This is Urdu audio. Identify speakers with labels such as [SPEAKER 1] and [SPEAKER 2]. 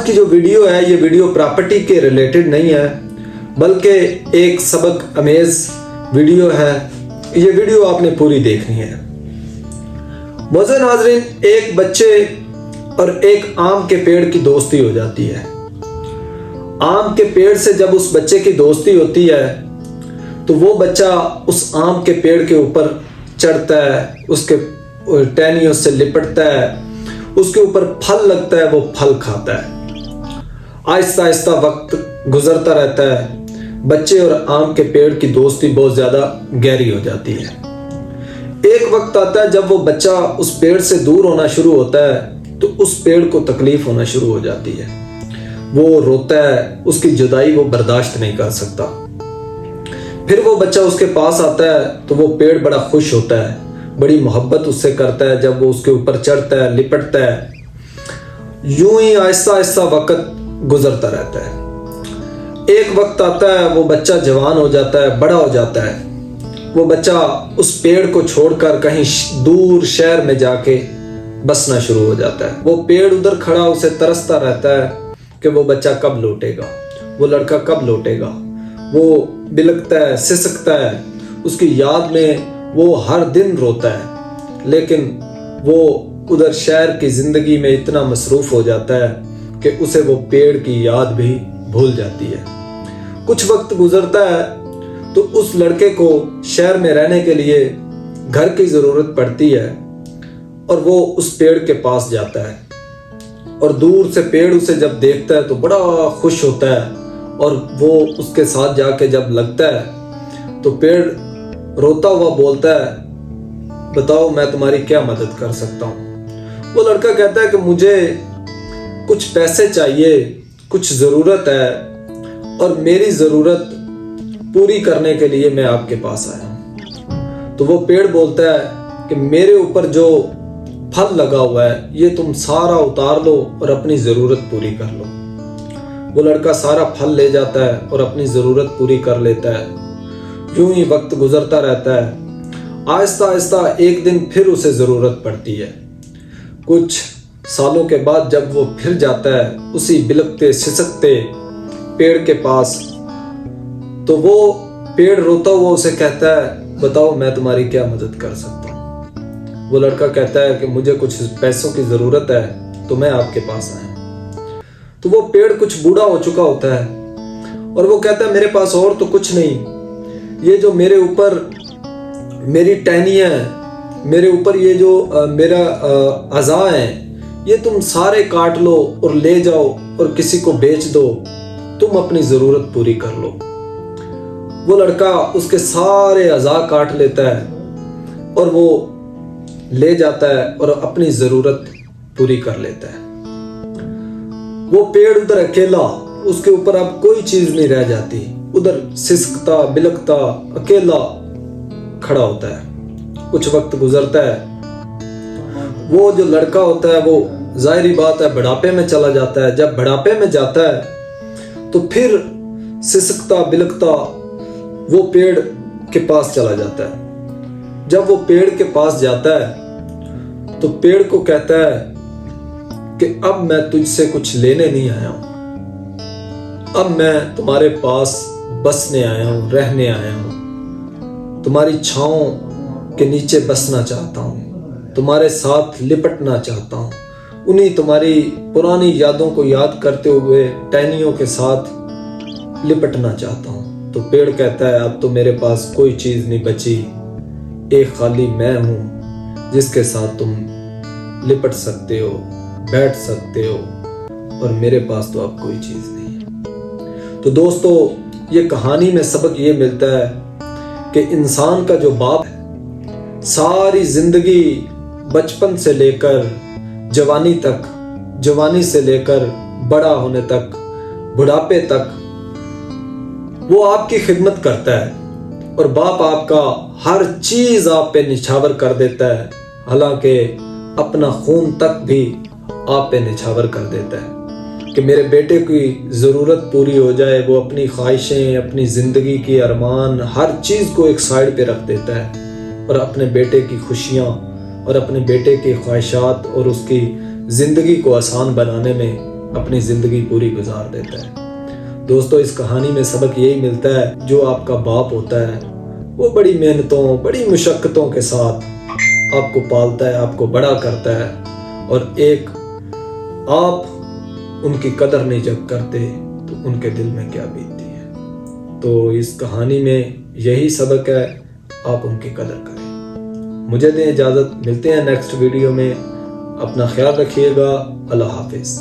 [SPEAKER 1] کی جو ویڈیو ہے یہ ویڈیو پراپرٹی کے ریلیٹڈ نہیں ہے بلکہ ایک سبق امیز ویڈیو ہے. یہ ویڈیو آپ نے پوری دیکھنی ہے. معزز ناظرین، ایک بچے اور ایک آم کے پیڑ کی دوستی ہو جاتی ہے. آم کے پیڑ سے جب اس بچے کی دوستی ہوتی ہے تو وہ بچہ اس آم کے پیڑ کے اوپر چڑھتا ہے، اس کے ٹہنیوں سے لپٹتا ہے، اس کے اوپر پھل لگتا ہے، وہ پھل کھاتا ہے. آہستہ آہستہ وقت گزرتا رہتا ہے. بچے اور آم کے پیڑ کی دوستی بہت زیادہ گہری ہو جاتی ہے. ایک وقت آتا ہے جب وہ بچہ اس پیڑ سے دور ہونا شروع ہوتا ہے تو اس پیڑ کو تکلیف ہونا شروع ہو جاتی ہے. وہ روتا ہے، اس کی جدائی وہ برداشت نہیں کر سکتا. پھر وہ بچہ اس کے پاس آتا ہے تو وہ پیڑ بڑا خوش ہوتا ہے، بڑی محبت اس سے کرتا ہے. جب وہ اس کے اوپر چڑھتا ہے، لپٹتا ہے، یوں ہی آہستہ آہستہ وقت گزرتا رہتا ہے. ایک وقت آتا ہے وہ بچہ جوان ہو جاتا ہے، بڑا ہو جاتا ہے. وہ بچہ اس پیڑ کو چھوڑ کر کہیں دور شہر میں جا کے بسنا شروع ہو جاتا ہے. وہ پیڑ ادھر کھڑا اسے ترستا رہتا ہے کہ وہ بچہ کب لوٹے گا، وہ لڑکا کب لوٹے گا. وہ بلکتا ہے، سسکتا ہے، اس کی یاد میں وہ ہر دن روتا ہے. لیکن وہ ادھر شہر کی زندگی میں اتنا مصروف ہو جاتا ہے کہ اسے وہ پیڑ کی یاد بھی بھول جاتی ہے. کچھ وقت گزرتا ہے تو اس لڑکے کو شہر میں رہنے کے لیے گھر کی ضرورت پڑتی ہے اور وہ اس پیڑ کے پاس جاتا ہے. اور دور سے پیڑ اسے جب دیکھتا ہے تو بڑا خوش ہوتا ہے اور وہ اس کے ساتھ جا کے جب لگتا ہے تو پیڑ روتا ہوا بولتا ہے، بتاؤ میں تمہاری کیا مدد کر سکتا ہوں. وہ لڑکا کہتا ہے کہ مجھے کچھ پیسے چاہیے، کچھ ضرورت ہے اور میری ضرورت پوری کرنے کے لیے میں آپ کے پاس آیا ہوں. تو وہ پیڑ بولتا ہے کہ میرے اوپر جو پھل لگا ہوا ہے یہ تم سارا اتار لو اور اپنی ضرورت پوری کر لو. وہ لڑکا سارا پھل لے جاتا ہے اور اپنی ضرورت پوری کر لیتا ہے. یوں ہی وقت گزرتا رہتا ہے. آہستہ آہستہ ایک دن پھر اسے ضرورت پڑتی ہے. کچھ سالوں کے بعد جب وہ پھر جاتا ہے اسی بلکتے سسکتے پیڑ کے پاس تو وہ پیڑ روتا ہوا اسے کہتا ہے، بتاؤ میں تمہاری کیا مدد کر سکتا ہوں. وہ لڑکا کہتا ہے کہ مجھے کچھ پیسوں کی ضرورت ہے تو میں آپ کے پاس آیا ہوں. تو وہ پیڑ کچھ بوڑھا ہو چکا ہوتا ہے اور وہ کہتا ہے میرے پاس اور تو کچھ نہیں، یہ جو میرے اوپر میری ٹہنیاں ہیں، میرے اوپر یہ جو میرا اعضاء ہیں، یہ تم سارے کاٹ لو اور لے جاؤ اور کسی کو بیچ دو، تم اپنی ضرورت پوری کر لو. وہ لڑکا اس کے سارے اعضاء کاٹ لیتا ہے اور وہ لے جاتا ہے اور اپنی ضرورت پوری کر لیتا ہے. وہ پیڑ ادھر اکیلا، اس کے اوپر اب کوئی چیز نہیں رہ جاتی، ادھر سسکتا بلکتا اکیلا کھڑا ہوتا ہے. کچھ وقت گزرتا ہے. وہ جو لڑکا ہوتا ہے وہ ظاہری بات ہے بڑھاپے میں چلا جاتا ہے. جب بڑھاپے میں جاتا ہے تو پھر سسکتا بلکتا وہ پیڑ کے پاس چلا جاتا ہے. جب وہ پیڑ کے پاس جاتا ہے تو پیڑ کو کہتا ہے کہ اب میں تجھ سے کچھ لینے نہیں آیا ہوں، اب میں تمہارے پاس بسنے آیا ہوں، رہنے آیا ہوں، تمہاری چھاؤں کے نیچے بسنا چاہتا ہوں، تمہارے ساتھ لپٹنا چاہتا ہوں، انہی تمہاری پرانی یادوں کو یاد کرتے ہوئے ٹہنیوں کے ساتھ لپٹنا چاہتا ہوں. تو پیڑ کہتا ہے اب تو میرے پاس کوئی چیز نہیں بچی، ایک خالی میں ہوں جس کے ساتھ تم لپٹ سکتے ہو، بیٹھ سکتے ہو، اور میرے پاس تو اب کوئی چیز نہیں ہے. تو دوستو، یہ کہانی میں سبق یہ ملتا ہے کہ انسان کا جو باپ ہے ساری زندگی بچپن سے لے کر جوانی تک، جوانی سے لے کر بڑا ہونے تک، بڑھاپے تک وہ آپ کی خدمت کرتا ہے اور باپ آپ کا ہر چیز آپ پہ نچھاور کر دیتا ہے، حالانکہ اپنا خون تک بھی آپ پہ نچھاور کر دیتا ہے کہ میرے بیٹے کی ضرورت پوری ہو جائے. وہ اپنی خواہشیں، اپنی زندگی کی ارمان، ہر چیز کو ایک سائڈ پہ رکھ دیتا ہے اور اپنے بیٹے کی خوشیاں اور اپنے بیٹے کی خواہشات اور اس کی زندگی کو آسان بنانے میں اپنی زندگی پوری گزار دیتا ہے۔ دوستو اس کہانی میں سبق یہی ملتا ہے، جو آپ کا باپ ہوتا ہے وہ بڑی محنتوں بڑی مشقتوں کے ساتھ آپ کو پالتا ہے، آپ کو بڑا کرتا ہے، اور ایک آپ ان کی قدر نہیں جب کرتے تو ان کے دل میں کیا بیتتی ہے۔ تو اس کہانی میں یہی سبق ہے، آپ ان کی قدر کریں۔ مجھے دیں اجازت، ملتے ہیں نیکسٹ ویڈیو میں، اپنا خیال رکھیے گا، اللہ حافظ۔